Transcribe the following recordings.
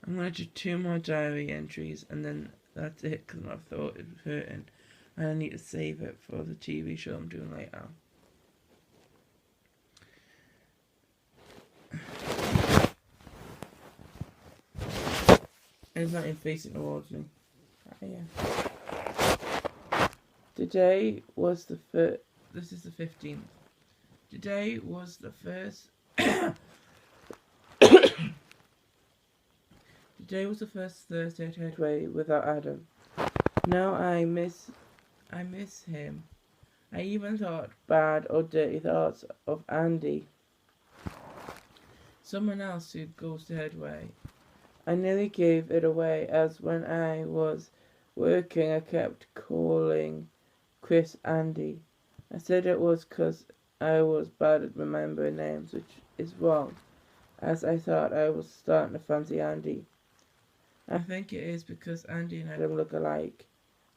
I'm going to do 2 more diary entries and then that's it because my throat is hurting and I need to save it for the TV show I'm doing later. It's not even facing towards me. Yeah. Today was the first. This is the 15th. Today was the first. Today was the first Thursday at Headway without Adam. Now I miss him. I even thought bad or dirty thoughts of Andy, someone else who goes to Headway. I nearly gave it away as when I was working I kept calling Chris Andy. I said it was 'cause I was bad at remembering names, which is wrong, as I thought I was starting to fancy Andy. I think it is because Andy and Adam look alike.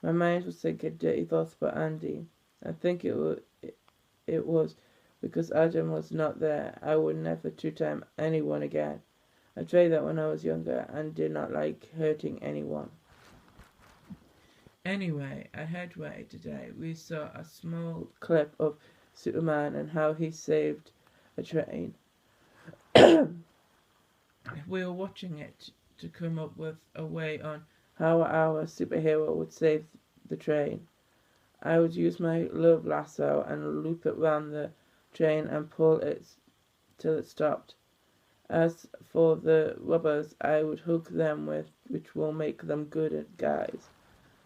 My mind was thinking dirty thoughts about Andy. I think it was because Adam was not there. I would never two-time anyone again. I tried that when I was younger and did not like hurting anyone. Anyway, at Headway today, we saw a small clip of Superman and how he saved a train. We were watching it to come up with a way on how our superhero would save the train. I would use my love lasso and loop it round the train and pull it till it stopped. As for the robbers, I would hook them which will make them good guys,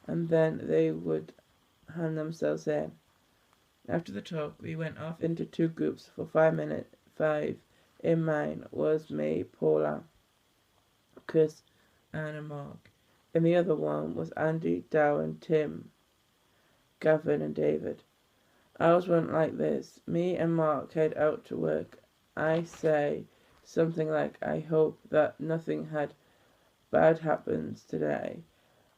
and then they would hand themselves in. After the talk, we went off into 2 groups for 5 minutes. 5 in mine was me, Paula, Chris, and Mark. In the other one was Andy, Darren, Tim, Gavin, and David. Ours went like this. Me and Mark head out to work. I say something like, I hope that nothing bad happens today.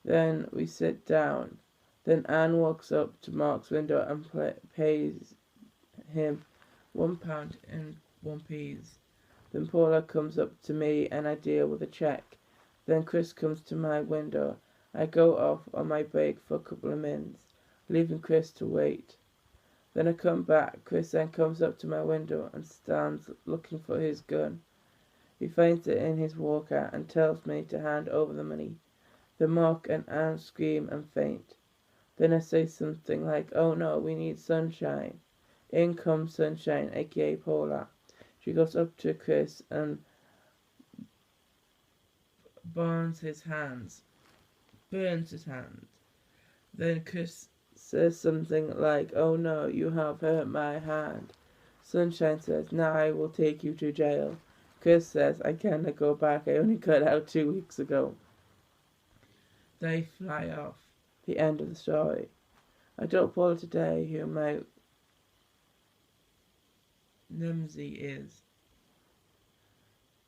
Then we sit down. Then Anne walks up to Mark's window and pays him £1 and 1p. Then Paula comes up to me and I deal with a check. Then Chris comes to my window. I go off on my break for a couple of minutes, leaving Chris to wait. Then I come back. Chris then comes up to my window and stands looking for his gun. He finds it in his walker and tells me to hand over the money. Then Mark and Anne scream and faint. Then I say something like, oh no, we need sunshine. In comes Sunshine, aka Paula. She goes up to Chris and burns his hands. Then Chris says something like, oh no, you have hurt my hand. Sunshine says, now I will take you to jail. Chris says, I cannot go back, I only got out 2 weeks ago. They fly off. The end of the story. I told Paula today who my Nimsy is.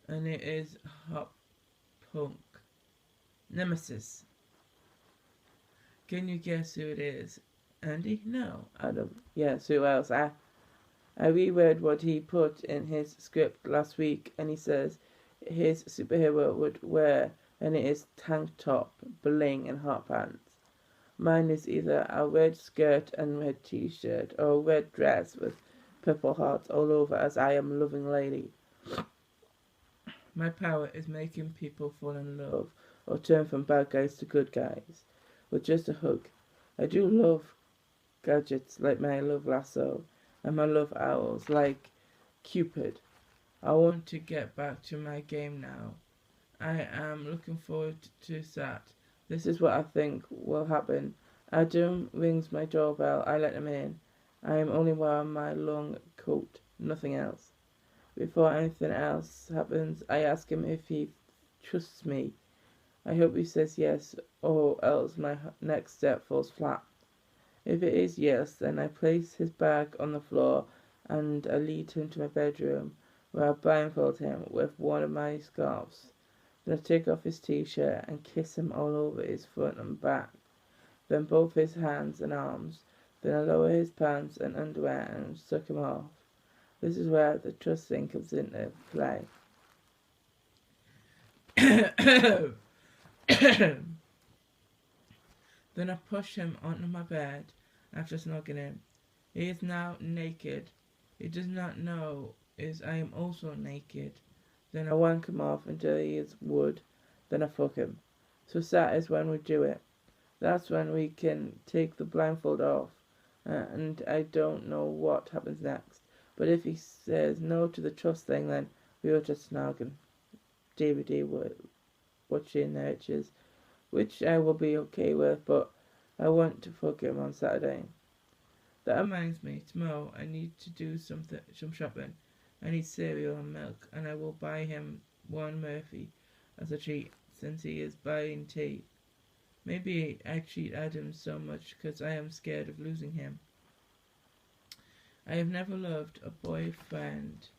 And it is Hop Punk. Nemesis. Can you guess who it is? Andy? No. Adam? Yes, who else? I reread what he put in his script last week and he says his superhero would wear, and it is tank top, bling and hot pants. Mine is either a red skirt and red t-shirt or a red dress with purple hearts all over as I am a loving lady. My power is making people fall in love or turn from bad guys to good guys with just a hug. I do love gadgets like my love lasso and my love owls like Cupid. I want to get back to my game now. I am looking forward to that. This is what I think will happen. Adam rings my doorbell. I let him in. I am only wearing my long coat, nothing else. Before anything else happens, I ask him if he trusts me. I hope he says yes, or else my next step falls flat. If it is yes, then I place his bag on the floor and I lead him to my bedroom, where I blindfold him with one of my scarves. Then I take off his t-shirt and kiss him all over his front and back, then both his hands and arms. Then I lower his pants and underwear and suck him off. This is where the trust thing comes into play. Then I push him onto my bed after snogging him. He is now naked. He does not know is I am also naked. Then I wank him off until he is wood. Then I fuck him. So that is when we do it. That's when we can take the blindfold off. And I don't know what happens next. But if he says no to the trust thing, then we will just snog and DVD watching nurtures, which I will be okay with, but I want to fuck him on Saturday. That reminds me, tomorrow I need to do some shopping. I need cereal and milk, and I will buy him one Murphy as a treat, since he is buying tea. Maybe I treat Adam so much because I am scared of losing him. I have never loved a boyfriend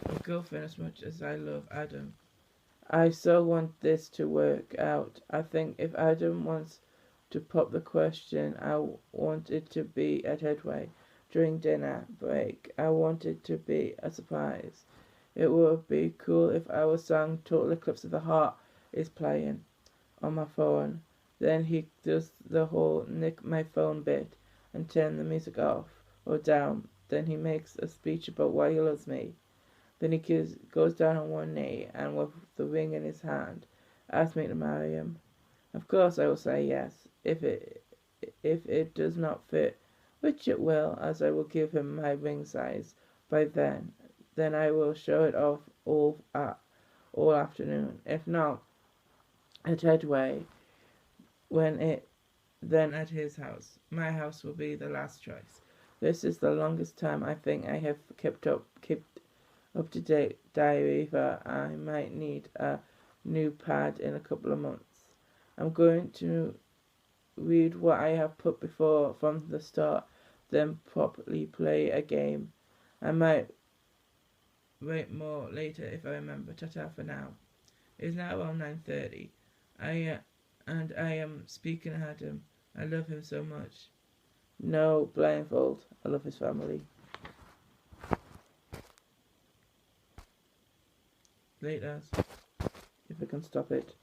or girlfriend as much as I love Adam. I so want this to work out. I think if Adam wants to pop the question, I want it to be at Headway during dinner break. I want it to be a surprise. It would be cool if our song Total Eclipse of the Heart is playing on my phone. Then he does the whole nick my phone bit and turn the music off or down. Then he makes a speech about why he loves me. Then he goes down on one knee and with the ring in his hand asks me to marry him. Of course I will say yes, if it does not fit, which it will, as I will give him my ring size by then. Then I will show it off all afternoon. If not, at Headway, then at his house. My house will be the last choice. This is the longest time I think I have kept up to date diary, but I might need a new pad in a couple of months. I'm going to read what I have put before from the start, then properly play a game. I might write more later if I remember. Ta-ta for now. It is now around 9:30. I am speaking to Adam. I love him so much. No blindfold. I love his family. Later, if I can stop it.